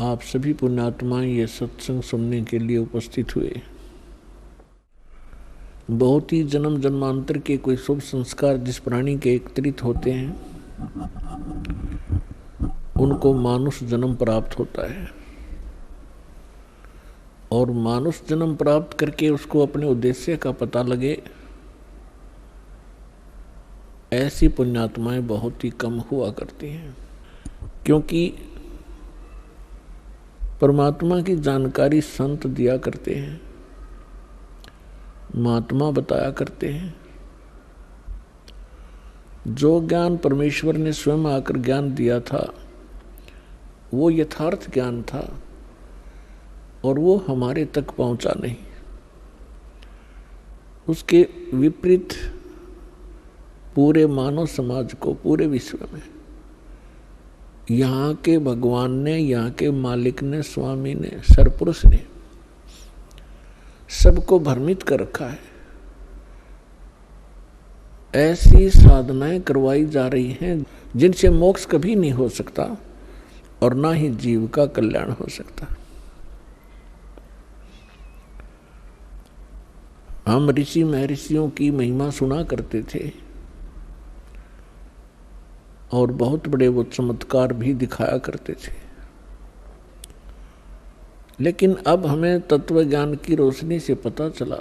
आप सभी पुण्यात्माएं ये सत्संग सुनने के लिए उपस्थित हुए। बहुत ही जन्म जन्मांतर के कोई शुभ संस्कार जिस प्राणी के एकत्रित होते हैं उनको मानुष जन्म प्राप्त होता है, और मानुष जन्म प्राप्त करके उसको अपने उद्देश्य का पता लगे, ऐसी पुण्यात्माएं बहुत ही कम हुआ करती हैं। क्योंकि परमात्मा की जानकारी संत दिया करते हैं, महात्मा बताया करते हैं। जो ज्ञान परमेश्वर ने स्वयं आकर ज्ञान दिया था वो यथार्थ ज्ञान था और वो हमारे तक पहुंचा नहीं। उसके विपरीत पूरे मानव समाज को, पूरे विश्व में यहाँ के भगवान ने, यहाँ के मालिक ने, स्वामी ने, सरपुरुष ने सबको भ्रमित कर रखा है। ऐसी साधनाएं करवाई जा रही हैं जिनसे मोक्ष कभी नहीं हो सकता और ना ही जीव का कल्याण हो सकता। हम ऋषि महर्षियों की महिमा सुना करते थे और बहुत बड़े वो चमत्कार भी दिखाया करते थे, लेकिन अब हमें तत्व ज्ञान की रोशनी से पता चला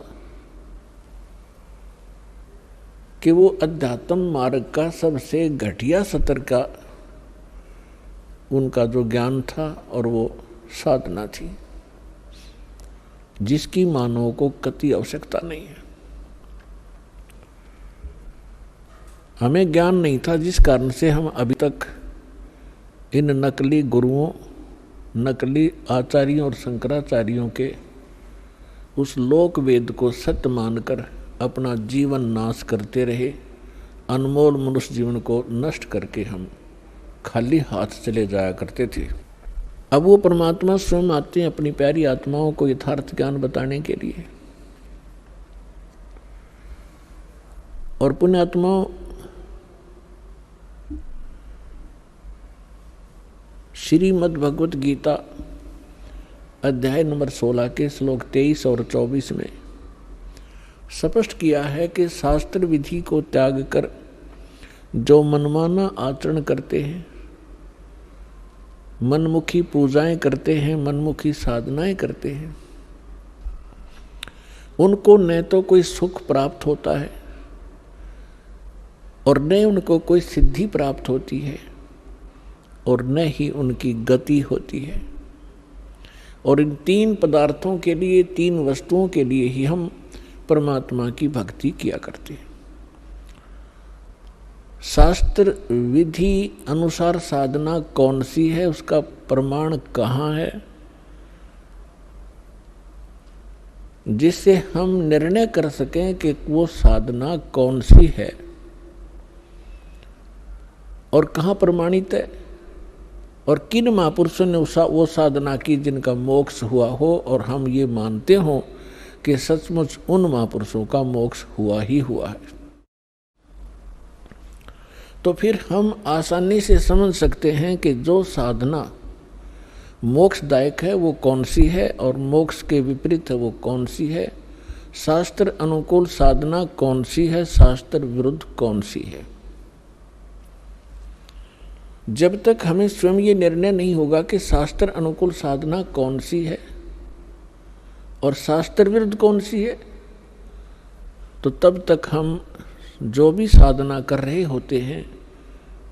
कि वो अध्यात्म मार्ग का सबसे घटिया स्तर का उनका जो ज्ञान था और वो साधना थी जिसकी मानव को कति आवश्यकता नहीं है। हमें ज्ञान नहीं था जिस कारण से हम अभी तक इन नकली गुरुओं, नकली आचार्यों और शंकराचार्यों के उस लोक वेद को सत्य मानकर अपना जीवन नाश करते रहे। अनमोल मनुष्य जीवन को नष्ट करके हम खाली हाथ चले जाया करते थे। अब वो परमात्मा स्वयं आते हैं अपनी प्यारी आत्माओं को यथार्थ ज्ञान बताने के लिए। और पुण्यात्माओं, श्रीमद् भगवत गीता अध्याय नंबर 16 के श्लोक 23 और 24 में स्पष्ट किया है कि शास्त्र विधि को त्याग कर जो मनमाना आचरण करते हैं, मनमुखी पूजाएं करते हैं, मनमुखी साधनाएं करते हैं, उनको न तो कोई सुख प्राप्त होता है और न उनको कोई सिद्धि प्राप्त होती है और न ही उनकी गति होती है। और इन तीन पदार्थों के लिए, तीन वस्तुओं के लिए ही हम परमात्मा की भक्ति किया करते हैं। शास्त्र विधि अनुसार साधना कौन सी है, उसका प्रमाण कहाँ है जिससे हम निर्णय कर सकें कि वो साधना कौन सी है और कहाँ प्रमाणित है और किन महापुरुषों ने वो साधना की जिनका मोक्ष हुआ हो और हम ये मानते हो कि सचमुच उन महापुरुषों का मोक्ष हुआ ही हुआ है। तो फिर हम आसानी से समझ सकते हैं कि जो साधना मोक्षदायक है वो कौन सी है और मोक्ष के विपरीत है वो कौन सी है, शास्त्र अनुकूल साधना कौन सी है, शास्त्र विरुद्ध कौन सी है। जब तक हमें स्वयं ये निर्णय नहीं होगा कि शास्त्र अनुकूल साधना कौन सी है और शास्त्र विरुद्ध कौन सी है, तो तब तक हम जो भी साधना कर रहे होते हैं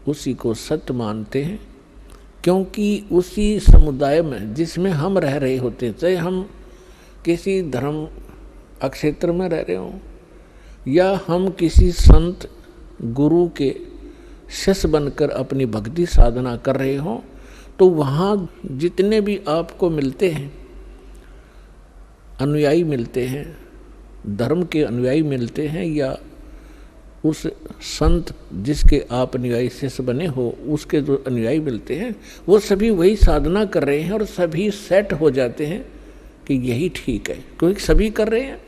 उसी को सत्य मानते हैं। क्योंकि उसी समुदाय में जिसमें हम रह रहे होते हैं, चाहे हम किसी धर्म अक्षेत्र में रह रहे हों या हम किसी संत गुरु के शिष्य बनकर अपनी भक्ति साधना कर रहे हों, तो वहाँ जितने भी आपको मिलते हैं, अनुयायी मिलते हैं, धर्म के अनुयायी मिलते हैं या उस संत जिसके आप अनुयायी शिष्य बने हो उसके जो अनुयायी मिलते हैं, वो सभी वही साधना कर रहे हैं और सभी सेट हो जाते हैं कि यही ठीक है, क्योंकि सभी कर रहे हैं।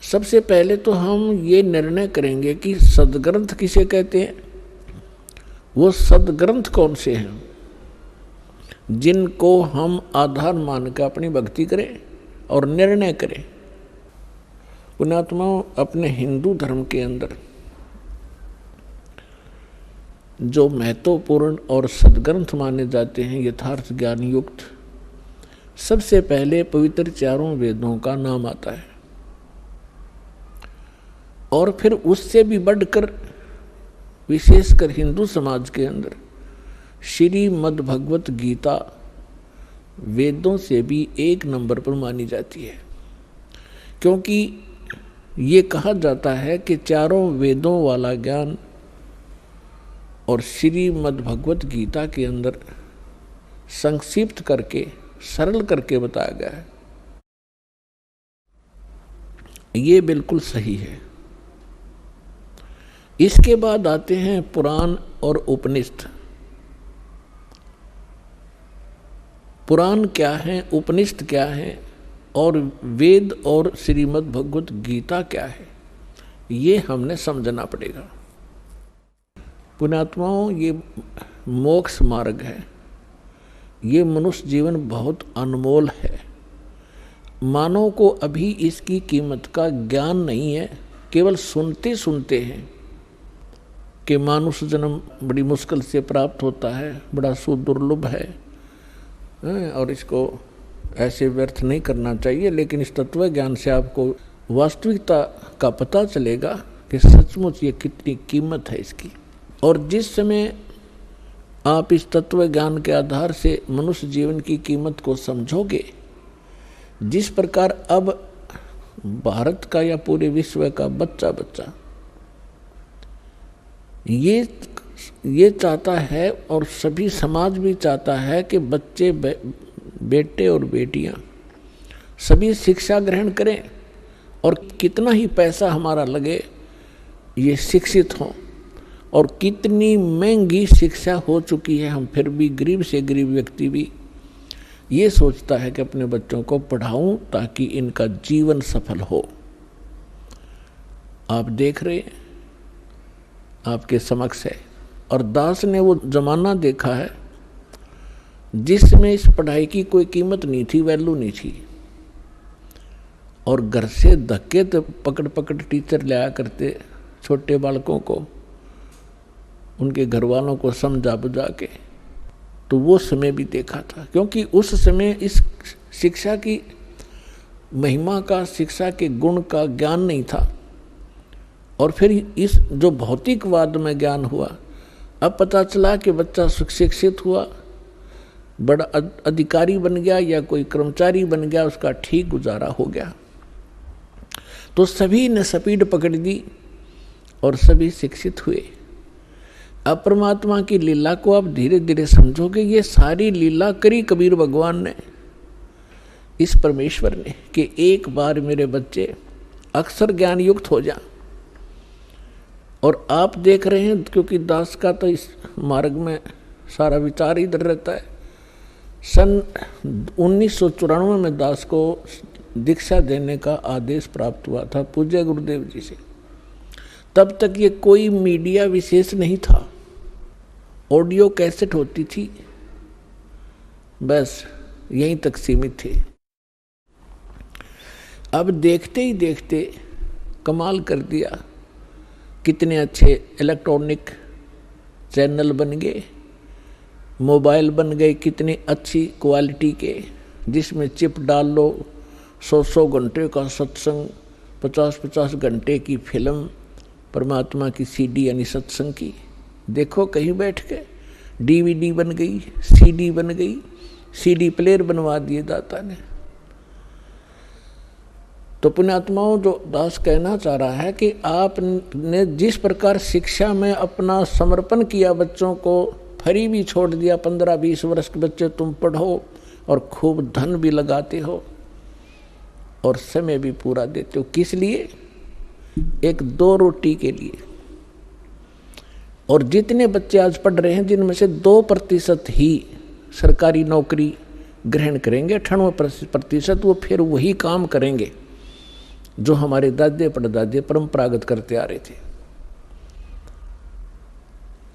सबसे पहले तो हम ये निर्णय करेंगे कि सदग्रंथ किसे कहते हैं, वो सदग्रंथ कौन से हैं। जिनको हम आधार मान कर अपनी भक्ति करें और निर्णय करें। पुण्यात्माओं, अपने हिंदू धर्म के अंदर जो महत्वपूर्ण और सद्ग्रंथ माने जाते हैं यथार्थ ज्ञान युक्त, सबसे पहले पवित्र चारों वेदों का नाम आता है और फिर उससे भी बढ़कर विशेषकर हिंदू समाज के अंदर श्रीमद् भगवत गीता वेदों से भी एक नंबर पर मानी जाती है, क्योंकि ये कहा जाता है कि चारों वेदों वाला ज्ञान और श्रीमद् भगवत गीता के अंदर संक्षिप्त करके सरल करके बताया गया है। ये बिल्कुल सही है। इसके बाद आते हैं पुराण और उपनिषद। पुराण क्या है, उपनिषद क्या है और वेद और श्रीमद् भगवत गीता क्या है, ये हमने समझना पड़ेगा। पुण्यात्माओं, ये मोक्ष मार्ग है। ये मनुष्य जीवन बहुत अनमोल है। मानव को अभी इसकी कीमत का ज्ञान नहीं है, केवल सुनते सुनते हैं कि मानुष जन्म बड़ी मुश्किल से प्राप्त होता है, बड़ा सुदुर्लभ है और इसको ऐसे व्यर्थ नहीं करना चाहिए। लेकिन इस तत्व ज्ञान से आपको वास्तविकता का पता चलेगा कि सचमुच ये कितनी कीमत है इसकी। और जिस समय आप इस तत्व ज्ञान के आधार से मनुष्य जीवन की कीमत को समझोगे, जिस प्रकार अब भारत का या पूरे विश्व का बच्चा बच्चा ये चाहता है और सभी समाज भी चाहता है कि बच्चे बेटे और बेटियां सभी शिक्षा ग्रहण करें और कितना ही पैसा हमारा लगे ये शिक्षित हों। और कितनी महंगी शिक्षा हो चुकी है, हम फिर भी गरीब से गरीब व्यक्ति भी ये सोचता है कि अपने बच्चों को पढ़ाऊं ताकि इनका जीवन सफल हो। आप देख रहे हैं, आपके समक्ष है। और दास ने वो जमाना देखा है जिसमें इस पढ़ाई की कोई कीमत नहीं थी, वैल्यू नहीं थी, और घर से धक्के तो पकड़ पकड़ टीचर लाया करते छोटे बालकों को, उनके घर वालों को समझा बुझा के। तो वो समय भी देखा था, क्योंकि उस समय इस शिक्षा की महिमा का, शिक्षा के गुण का ज्ञान नहीं था। और फिर इस जो भौतिकवाद में ज्ञान हुआ, अब पता चला कि बच्चा शिक्षित हुआ, बड़ा अधिकारी बन गया या कोई कर्मचारी बन गया, उसका ठीक गुजारा हो गया। तो सभी ने स्पीड पकड़ दी और सभी शिक्षित हुए। अब परमात्मा की लीला को आप धीरे धीरे समझोगे। ये सारी लीला करी कबीर भगवान ने, इस परमेश्वर ने, कि एक बार मेरे बच्चे अक्षर ज्ञान युक्त हो जा। और आप देख रहे हैं, क्योंकि दास का तो इस मार्ग में सारा विचार इधर रहता है। सन 1994 में दास को दीक्षा देने का आदेश प्राप्त हुआ था पूज्य गुरुदेव जी से। तब तक ये कोई मीडिया विशेष नहीं था, ऑडियो कैसेट होती थी, बस यहीं तक सीमित थे। अब देखते ही देखते कमाल कर दिया, कितने अच्छे इलेक्ट्रॉनिक चैनल बन गए, मोबाइल बन गए कितनी अच्छी क्वालिटी के, जिसमें चिप डाल लो, 100 घंटे का सत्संग, 50 घंटे की फिल्म, परमात्मा की सीडी यानी सत्संग की, देखो कहीं बैठ के। डीवीडी बन गई, सीडी बन गई, सीडी प्लेयर बनवा दिए दाता ने। तो पुण्यात्माओं, जो दास कहना चाह रहा है कि आपने जिस प्रकार शिक्षा में अपना समर्पण किया, बच्चों को फ्री भी छोड़ दिया, 15-20 वर्ष के बच्चे तुम पढ़ो और खूब धन भी लगाते हो और समय भी पूरा देते हो, किस लिए? एक 2 रोटी के लिए। और जितने बच्चे आज पढ़ रहे हैं, जिनमें से 2% ही सरकारी नौकरी ग्रहण करेंगे, 98% वो फिर वही काम करेंगे जो हमारे दादे परदादे परंपरागत करते आ रहे थे।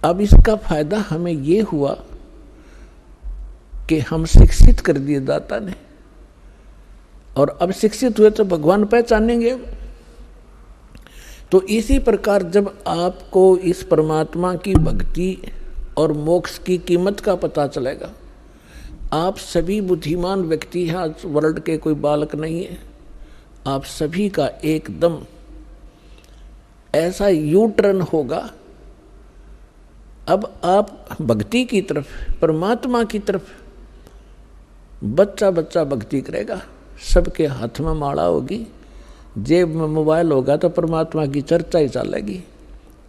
अब इसका फायदा हमें ये हुआ कि हम शिक्षित कर दिए दाता ने, और अब शिक्षित हुए तो भगवान पहचानेंगे। तो इसी प्रकार जब आपको इस परमात्मा की भक्ति और मोक्ष की कीमत का पता चलेगा, आप सभी बुद्धिमान व्यक्ति हैं, आज वर्ल्ड के कोई बालक नहीं है, आप सभी का एकदम ऐसा यू टर्न होगा। अब आप भक्ति की तरफ, परमात्मा की तरफ, बच्चा बच्चा भक्ति करेगा, सबके हाथ में माला होगी, जेब में मोबाइल होगा तो परमात्मा की चर्चा ही चलेगी।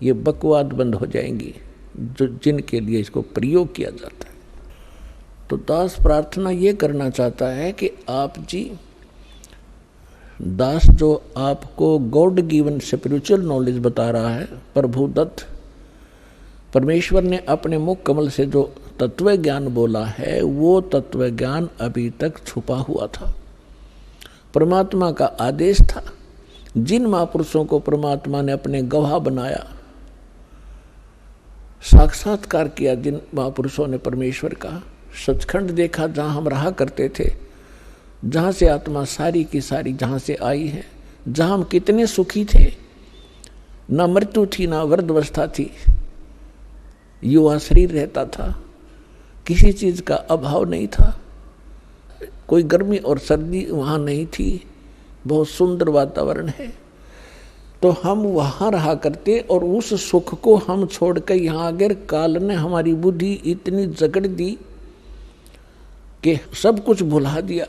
ये बकवाद बंद हो जाएंगी जो जिनके लिए इसको प्रयोग किया जाता है। तो दास प्रार्थना ये करना चाहता है कि आप जी, दास जो आपको गॉड गिवन स्पिरिचुअल नॉलेज बता रहा है, प्रभु दत्त, परमेश्वर ने अपने मुख कमल से जो तत्व ज्ञान बोला है, वो तत्व ज्ञान अभी तक छुपा हुआ था। परमात्मा का आदेश था। जिन महापुरुषों को परमात्मा ने अपने गवाह बनाया, साक्षात्कार किया, जिन महापुरुषों ने परमेश्वर का सचखंड देखा, जहाँ हम रहा करते थे, जहाँ से आत्मा सारी की सारी जहाँ से आई है, जहाँ हम कितने सुखी थे, ना मृत्यु थी ना वृद्धावस्था थी, युवा शरीर रहता था, किसी चीज़ का अभाव नहीं था, कोई गर्मी और सर्दी वहाँ नहीं थी, बहुत सुंदर वातावरण है। तो हम वहाँ रहा करते और उस सुख को हम छोड़कर यहाँ अगर काल ने हमारी बुद्धि इतनी जकड़ दी कि सब कुछ भुला दिया।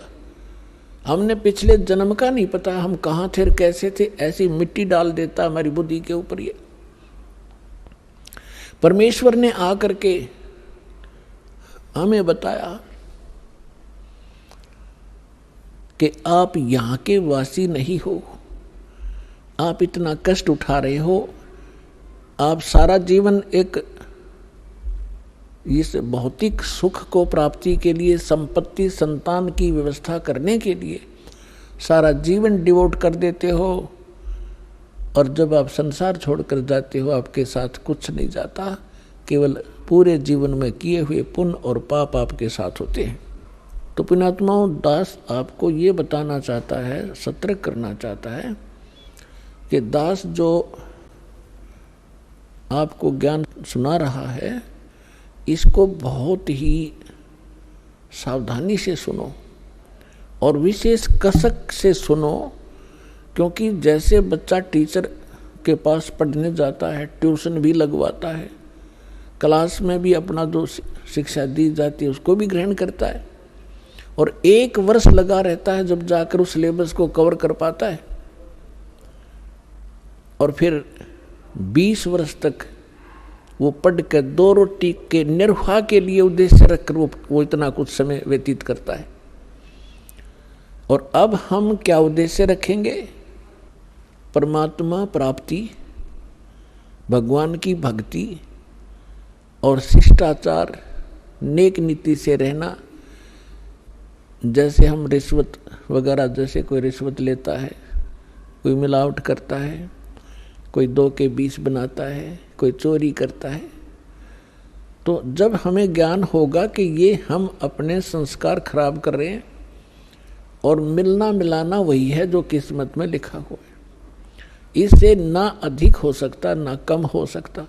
हमने पिछले जन्म का नहीं पता हम कहाँ थे और कैसे थे, ऐसी मिट्टी डाल देता हमारी बुद्धि के ऊपर। ये परमेश्वर ने आकर के हमें बताया कि आप यहाँ के वासी नहीं हो, आप इतना कष्ट उठा रहे हो, आप सारा जीवन एक इस भौतिक सुख को प्राप्ति के लिए, संपत्ति संतान की व्यवस्था करने के लिए सारा जीवन डिवोट कर देते हो, और जब आप संसार छोड़कर जाते हो आपके साथ कुछ नहीं जाता, केवल पूरे जीवन में किए हुए पुण्य और पाप आपके साथ होते हैं। तो पुण्यात्माओं, दास आपको ये बताना चाहता है, सतर्क करना चाहता है कि दास जो आपको ज्ञान सुना रहा है, इसको बहुत ही सावधानी से सुनो और विशेष कसक से सुनो, क्योंकि जैसे बच्चा टीचर के पास पढ़ने जाता है, ट्यूशन भी लगवाता है, क्लास में भी अपना जो शिक्षा दी जाती है उसको भी ग्रहण करता है, और 1 वर्ष लगा रहता है जब जाकर उस सिलेबस को कवर कर पाता है, और फिर 20 वर्ष तक वो पढ़ के 2 रोटी के निर्वाह के लिए उद्देश्य रखकर वो इतना कुछ समय व्यतीत करता है। और अब हम क्या उद्देश्य रखेंगे? परमात्मा प्राप्ति, भगवान की भक्ति और शिष्टाचार, नेक नीति से रहना। जैसे हम रिश्वत वगैरह, जैसे कोई रिश्वत लेता है, कोई मिलावट करता है, कोई 2 के 20 बनाता है, कोई चोरी करता है, तो जब हमें ज्ञान होगा कि ये हम अपने संस्कार खराब कर रहे हैं और मिलना मिलाना वही है जो किस्मत में लिखा हुआ है, इससे ना अधिक हो सकता ना कम हो सकता।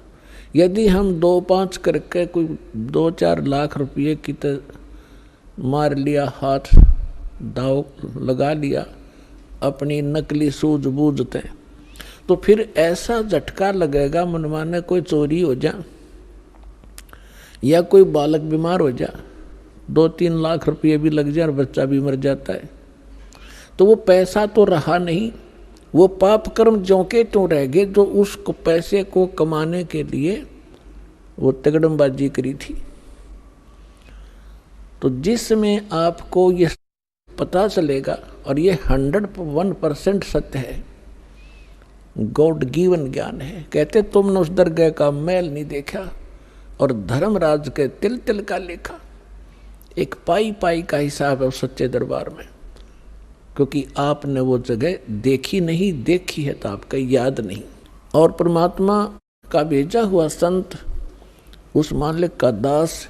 यदि हम 2-5 करके कोई 2-4 लाख रुपये की तो मार लिया, हाथ दाव लगा लिया अपनी नकली सूझबूझते, तो फिर ऐसा झटका लगेगा मनमाने कोई चोरी हो जा या कोई बालक बीमार हो जा, 2-3 लाख रुपये भी लग जाए और बच्चा भी मर जाता है, तो वो पैसा तो रहा नहीं, वो पाप कर्म ज्यों के त्यों रह गए जो उस पैसे को कमाने के लिए वो तगड़मबाजी करी थी। तो जिसमें आपको ये पता चलेगा, और ये 101% सत्य है, गॉड गिवन ज्ञान है। कहते तुमने उस दरगाह का मैल नहीं देखा और धर्मराज के तिल तिल का लेखा। एक पाई पाई का हिसाब है उस सच्चे दरबार में, क्योंकि आपने वो जगह देखी नहीं, देखी है तो आपका याद नहीं। और परमात्मा का भेजा हुआ संत, उस मालिक का दास,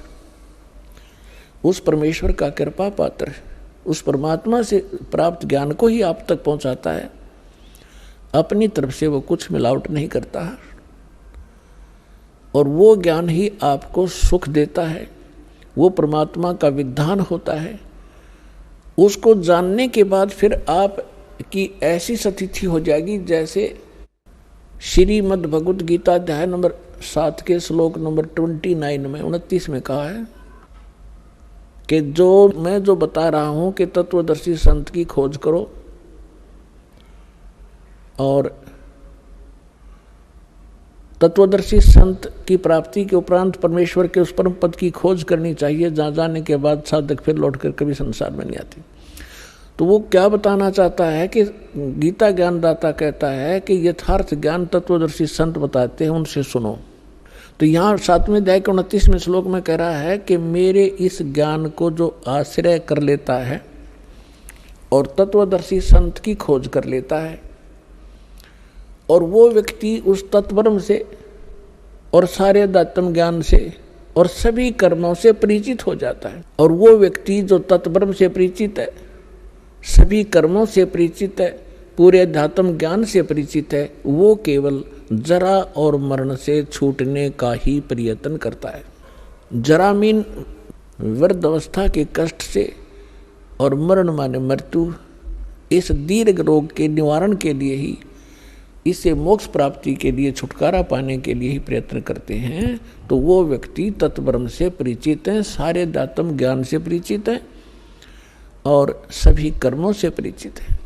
उस परमेश्वर का कृपा पात्र है, उस परमात्मा से प्राप्त ज्ञान को ही आप तक पहुंचाता है। अपनी तरफ से वो कुछ मिलावट नहीं करता है, और वो ज्ञान ही आपको सुख देता है, वो परमात्मा का विधान होता है। उसको जानने के बाद फिर आपकी ऐसी स्थिति हो जाएगी जैसे श्रीमद् भगवद गीता अध्याय नंबर 7 के श्लोक नंबर 29 में कहा है कि मैं जो बता रहा हूं कि तत्वदर्शी संत की खोज करो, और तत्वदर्शी संत की प्राप्ति के उपरांत परमेश्वर के उस परम पद की खोज करनी चाहिए जहाँ जाने के बाद साधक फिर लौटकर कभी संसार में नहीं आती। तो वो क्या बताना चाहता है कि गीता ज्ञानदाता कहता है कि यथार्थ ज्ञान तत्वदर्शी संत बताते हैं, उनसे सुनो। तो यहाँ 7वें अध्याय के 29वें श्लोक में कह रहा है कि मेरे इस ज्ञान को जो आश्रय कर लेता है और तत्वदर्शी संत की खोज कर लेता है, और वो व्यक्ति उस तत्वब्रह्म से और सारे अध्यात्म ज्ञान से और सभी कर्मों से परिचित हो जाता है। और वो व्यक्ति जो तत्वब्रह्म से परिचित है, सभी कर्मों से परिचित है, पूरे अध्यात्म ज्ञान से परिचित है, वो केवल जरा और मरण से छूटने का ही प्रयत्न करता है। जरा मीन वृद्ध अवस्था के कष्ट से, और मरण माने मृत्यु, इस दीर्घ रोग के निवारण के लिए ही, इसे मोक्ष प्राप्ति के लिए, छुटकारा पाने के लिए ही प्रयत्न करते हैं। तो वो व्यक्ति तत्ब्रह्म से परिचित है, सारे अध्यात्म ज्ञान से परिचित है और सभी कर्मों से परिचित है।